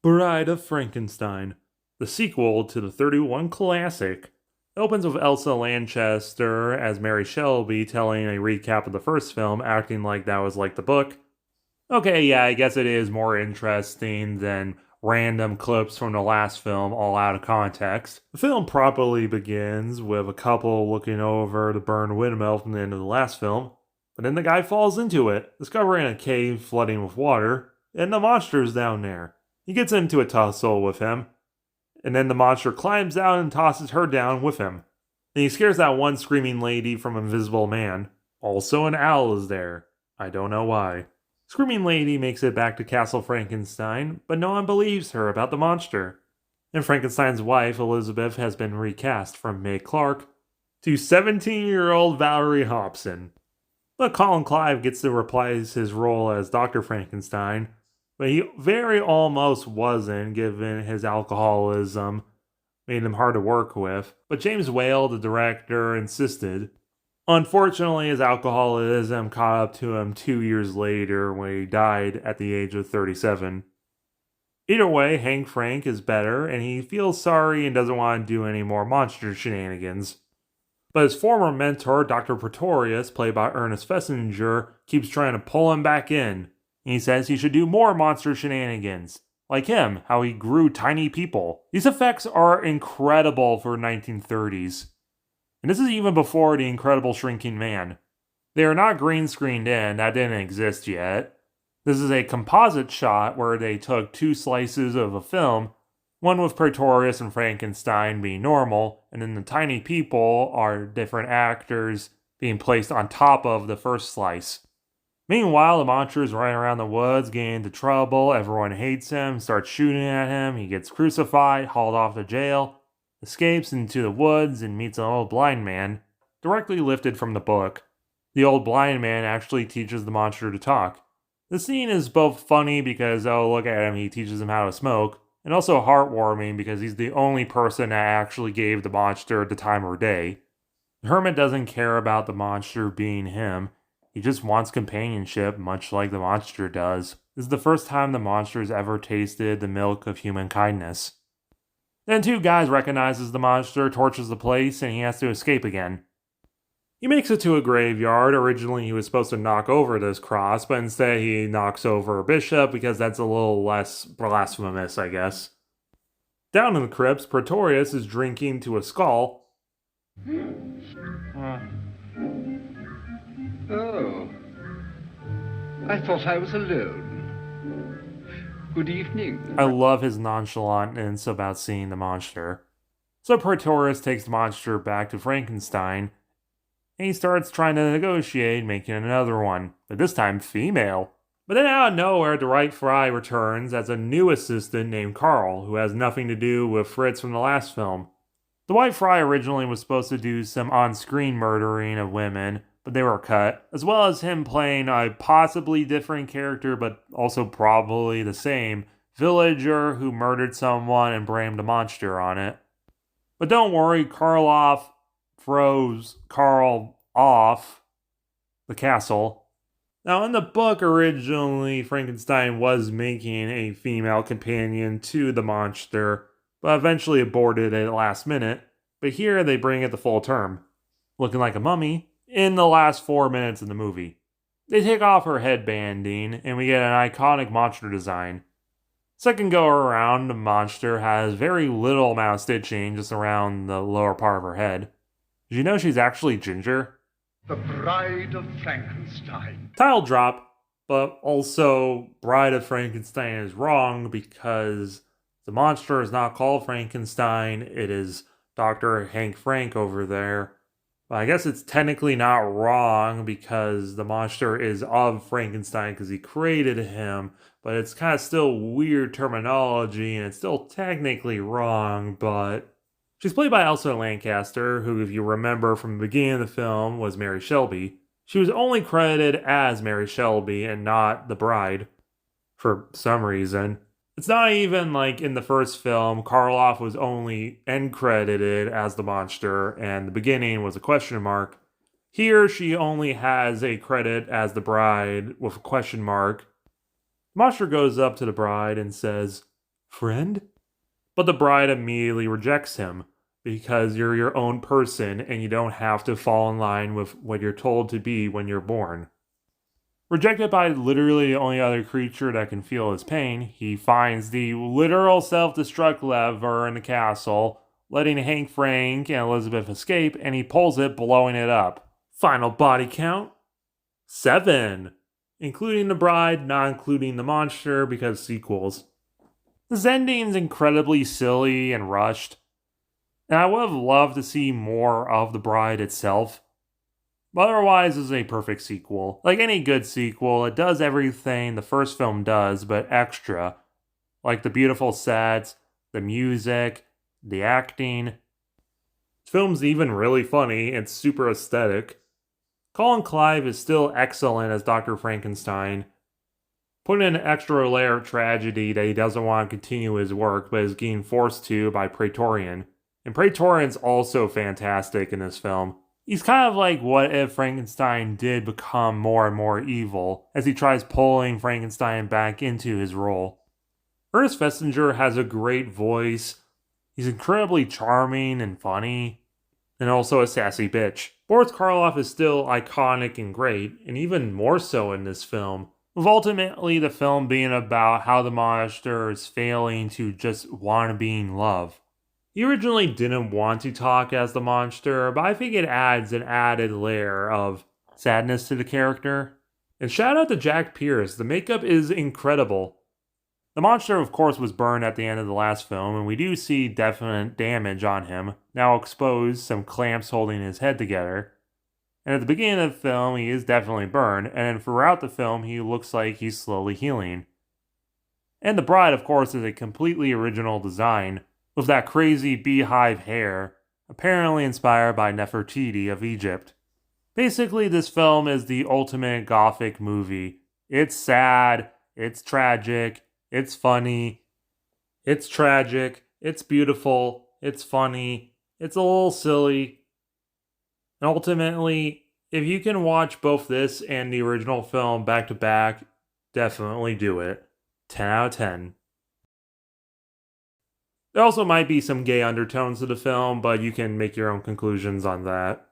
Bride of Frankenstein, the sequel to the 31 classic, opens with Elsa Lanchester as Mary Shelby telling a recap of the first film, acting like that was like the book. Okay, yeah, I guess it is more interesting than random clips from the last film all out of context. The film properly begins with a couple looking over the burned windmill from the end of the last film, but then the guy falls into it, discovering a cave flooding with water, and the monster's down there. He gets into a tussle with him, and then the monster climbs out and tosses her down with him. And he scares that one screaming lady from Invisible Man. Also, an owl is there. I don't know why. Screaming Lady makes it back to Castle Frankenstein, but no one believes her about the monster. And Frankenstein's wife, Elizabeth, has been recast from Mae Clarke to 17-year-old Valerie Hobson. But Colin Clive gets to reprise his role as Dr. Frankenstein, but he very almost wasn't, given his alcoholism made him hard to work with. But James Whale, the director, insisted. Unfortunately, his alcoholism caught up to him 2 years later when he died at the age of 37. Either way, Hank Frank is better, and he feels sorry and doesn't want to do any more monster shenanigans. But his former mentor, Dr. Pretorius, played by Ernest Fessinger, keeps trying to pull him back in. And he says he should do more monster shenanigans. Like him, how he grew tiny people. These effects are incredible for 1930s. And this is even before The Incredible Shrinking Man. They are not green screened in, that didn't exist yet. This is a composite shot where they took two slices of a film, one with Pretorius and Frankenstein being normal, and then the tiny people are different actors being placed on top of the first slice. Meanwhile, the monster is running around the woods, getting into trouble, everyone hates him, starts shooting at him, he gets crucified, hauled off to jail, escapes into the woods and meets an old blind man, directly lifted from the book. The old blind man actually teaches the monster to talk. The scene is both funny because, oh, look at him, he teaches him how to smoke, and also heartwarming because he's the only person that actually gave the monster the time of day. The hermit doesn't care about the monster being him, he just wants companionship, much like the monster does. This is the first time the monster has ever tasted the milk of human kindness. Then two guys recognizes the monster, torches the place, and he has to escape again. He makes it to a graveyard. Originally he was supposed to knock over this cross, but instead he knocks over a bishop because that's a little less blasphemous, I guess. Down in the crypts, Pretorius is drinking to a skull. Oh, I thought I was alone. Good evening. I love his nonchalantness about seeing the monster. So Pretorius takes the monster back to Frankenstein, and he starts trying to negotiate making another one, but this time female. But then out of nowhere, Dwight Fry returns as a new assistant named Carl, who has nothing to do with Fritz from the last film. Dwight Fry originally was supposed to do some on-screen murdering of women, but they were cut, as well as him playing a possibly different character, but also probably the same, villager who murdered someone and blamed a monster on it. But don't worry, Karloff throws Carl off the castle. Now, in the book, originally, Frankenstein was making a female companion to the monster, but eventually aborted it at the last minute. But here, they bring it the full term, looking like a mummy, in the last 4 minutes of the movie. They take off her headbanding, and we get an iconic monster design. Second go around, the monster has very little amount of stitching just around the lower part of her head. Did you know she's actually ginger? The Bride of Frankenstein. Title drop, but also Bride of Frankenstein is wrong because the monster is not called Frankenstein, it is Dr. Hank Frank over there. But I guess it's technically not wrong because the monster is of Frankenstein because he created him, but it's kind of still weird terminology and it's still technically wrong, but she's played by Elsa Lanchester, who, if you remember from the beginning of the film, was Mary Shelby. She was only credited as Mary Shelby and not the bride, for some reason. It's not even like in the first film, Karloff was only end credited as the monster, and the beginning was a question mark. Here, she only has a credit as the bride with a question mark. The monster goes up to the bride and says, Friend? But the bride immediately rejects him because you're your own person and you don't have to fall in line with what you're told to be when you're born. Rejected by literally the only other creature that can feel his pain, he finds the literal self-destruct lever in the castle, letting Hank Frank and Elizabeth escape, and he pulls it, blowing it up. Final body count? 7. Including the bride, not including the monster because sequels. This ending's incredibly silly and rushed, and I would have loved to see more of the bride itself. But otherwise, it's a perfect sequel. Like any good sequel, it does everything the first film does, but extra. Like the beautiful sets, the music, the acting. The film's even really funny and super aesthetic. Colin Clive is still excellent as Dr. Frankenstein, putting in an extra layer of tragedy that he doesn't want to continue his work, but is getting forced to by Praetorian. And Praetorian's also fantastic in this film. He's kind of like what if Frankenstein did become more and more evil, as he tries pulling Frankenstein back into his role. Ernest Festinger has a great voice. He's incredibly charming and funny, and also a sassy bitch. Boris Karloff is still iconic and great, and even more so in this film, with ultimately the film being about how the monster is failing to just want to be in love. He originally didn't want to talk as the monster, but I think it adds an added layer of sadness to the character. And shout out to Jack Pierce, the makeup is incredible. The monster, of course, was burned at the end of the last film, and we do see definite damage on him, now exposed, some clamps holding his head together. And at the beginning of the film, he is definitely burned, and then throughout the film, he looks like he's slowly healing. And the bride, of course, is a completely original design, with that crazy beehive hair, apparently inspired by Nefertiti of Egypt. Basically, this film is the ultimate gothic movie. It's sad, it's tragic, it's funny, it's tragic, it's beautiful, it's funny, it's a little silly. And ultimately, if you can watch both this and the original film back to back, definitely do it. 10 out of 10. There also might be some gay undertones to the film, but you can make your own conclusions on that.